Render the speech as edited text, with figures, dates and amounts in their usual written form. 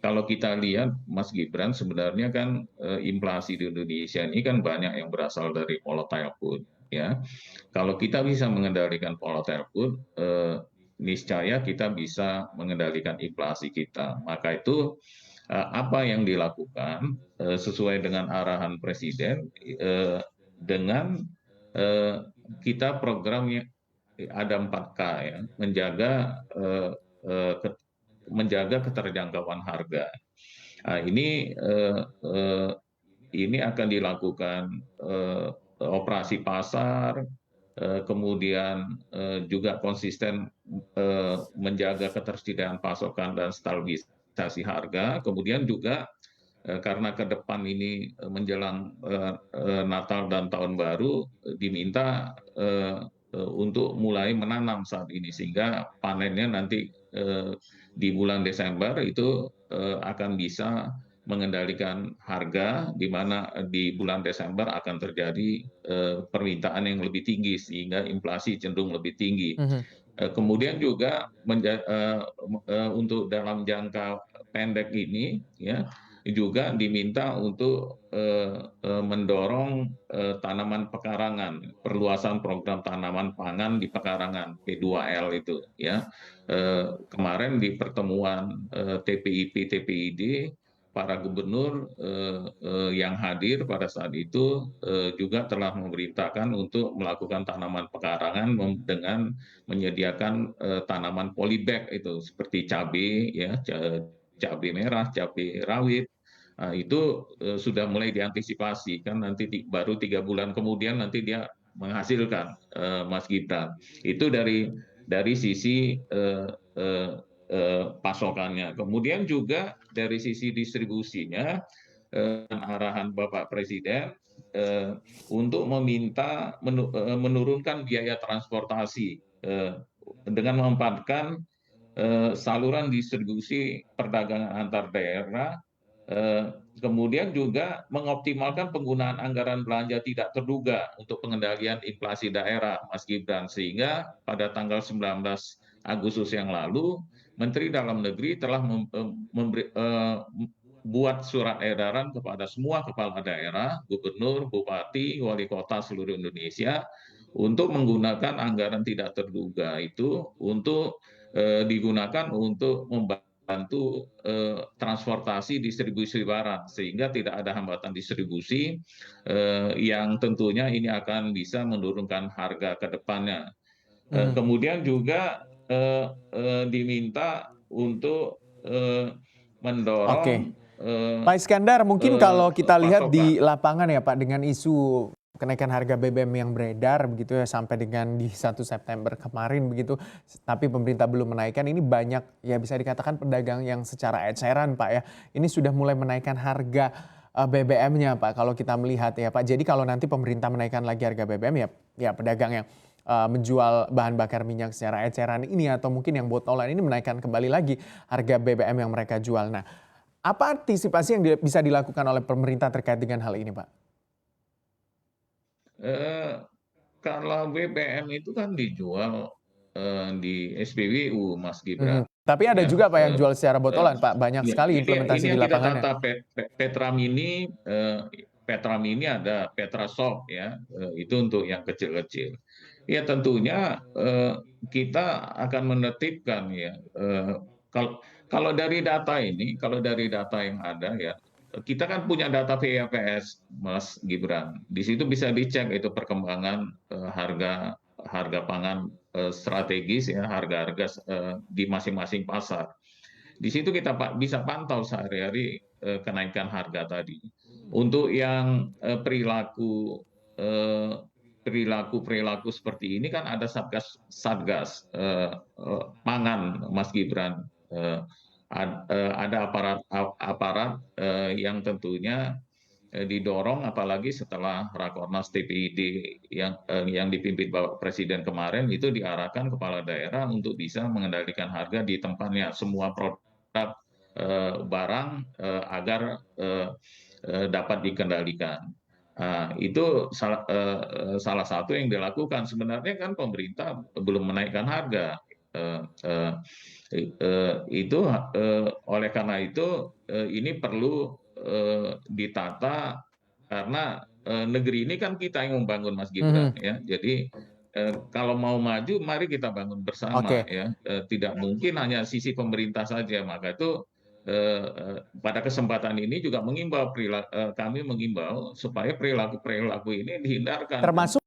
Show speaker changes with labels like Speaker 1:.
Speaker 1: kalau kita lihat Mas Gibran sebenarnya kan inflasi di Indonesia ini kan banyak yang berasal dari volatile food ya. Kalau kita bisa mengendalikan volatile food, niscaya kita bisa mengendalikan inflasi kita. Maka itu apa yang dilakukan sesuai dengan arahan Presiden dengan eh, kita programnya ada 4K ya, eh, menjaga keterjangkauan harga. Nah, ini akan dilakukan operasi pasar, kemudian juga konsisten menjaga ketersediaan pasokan dan stabilisasi harga, kemudian juga karena ke depan ini menjelang Natal dan Tahun Baru diminta untuk mulai menanam saat ini sehingga panennya nanti di bulan Desember itu akan bisa mengendalikan harga di mana di bulan Desember akan terjadi permintaan yang lebih tinggi sehingga inflasi cenderung lebih tinggi.
Speaker 2: Mhm.
Speaker 1: Kemudian juga untuk dalam jangka pendek ini ya juga diminta untuk mendorong tanaman pekarangan, perluasan program tanaman pangan di pekarangan P2L itu ya. Kemarin di pertemuan TPIP TPID para gubernur yang hadir pada saat itu juga telah memerintahkan untuk melakukan tanaman pekarangan dengan menyediakan tanaman polybag itu seperti cabai ya, cabai merah, cabai rawit. Nah, itu sudah mulai diantisipasi kan nanti baru 3 bulan kemudian nanti dia menghasilkan Mas Gibran. Itu dari sisi pasokannya. Kemudian juga dari sisi distribusinya, arahan Bapak Presiden untuk meminta menurunkan biaya transportasi dengan memanfaatkan saluran distribusi perdagangan antar daerah, kemudian juga mengoptimalkan penggunaan anggaran belanja tidak terduga untuk pengendalian inflasi daerah, Mas Gibran, sehingga pada tanggal 19 Agustus yang lalu, Menteri Dalam Negeri telah buat surat edaran kepada semua kepala daerah, gubernur, bupati, wali kota seluruh Indonesia untuk menggunakan anggaran tidak terduga itu untuk digunakan untuk membantu transportasi distribusi barang sehingga tidak ada hambatan distribusi yang tentunya ini akan bisa menurunkan harga ke depannya.
Speaker 2: Mhm.
Speaker 1: Kemudian juga diminta untuk
Speaker 2: Oke.
Speaker 1: mendorong
Speaker 2: Pak Iskandar, mungkin kalau kita lihat di
Speaker 1: pasokan.
Speaker 2: lapangan ya Pak, dengan isu kenaikan harga BBM yang beredar begitu ya sampai dengan di 1 September kemarin begitu, tapi pemerintah belum menaikkan, ini banyak ya bisa dikatakan pedagang yang secara eceran Pak ya, ini sudah mulai menaikkan harga BBM-nya Pak kalau kita melihat ya Pak. Jadi kalau nanti pemerintah menaikkan lagi harga BBM ya pedagang yang menjual bahan bakar minyak secara eceran ini atau mungkin yang botolan ini menaikkan kembali lagi harga BBM yang mereka jual. Nah, apa antisipasi yang bisa dilakukan oleh pemerintah terkait dengan hal ini, Pak?
Speaker 1: Eh, Kalau BBM itu kan dijual di SPBU, Mas
Speaker 2: Mhm.
Speaker 1: Gibran,
Speaker 2: Tapi ada
Speaker 1: ya.
Speaker 2: juga Pak yang jual secara
Speaker 1: Eh,
Speaker 2: botolan, Pak, banyak
Speaker 1: ya,
Speaker 2: sekali
Speaker 1: ini
Speaker 2: implementasi di
Speaker 1: yang kita
Speaker 2: lapangannya.
Speaker 1: tata Petra Mini, Petra Mini ada Petra Shop ya, itu untuk yang kecil-kecil. Ya tentunya kita akan menertibkan ya. Kalau kalau dari data ini, kalau dari data yang ada ya, kita kan punya data VAPS, Mas Gibran. Di situ bisa dicek itu perkembangan harga harga pangan strategis ya, harga-harga di masing-masing pasar. Di situ kita bisa pantau sehari-hari kenaikan harga tadi. Untuk yang eh, perilaku seperti ini kan ada satgas satgas pangan, Mas Gibran. Ada aparat aparat yang tentunya didorong apalagi setelah Rakornas TPID yang dipimpin Bapak Presiden kemarin itu diarahkan kepala daerah untuk bisa mengendalikan harga di tempatnya semua produk barang agar dapat dikendalikan. Nah, itu salah satu yang dilakukan. Sebenarnya kan pemerintah belum menaikkan harga. Itu oleh karena itu ini perlu ditata karena negeri ini kan kita yang membangun Mas Gibran
Speaker 2: Mhm,
Speaker 1: ya. Jadi kalau mau maju mari kita bangun bersama
Speaker 2: oke.
Speaker 1: ya. Tidak mungkin hanya sisi pemerintah saja. Maka itu pada kesempatan ini juga kami mengimbau supaya perilaku-perilaku ini dihindarkan.
Speaker 2: Termasuk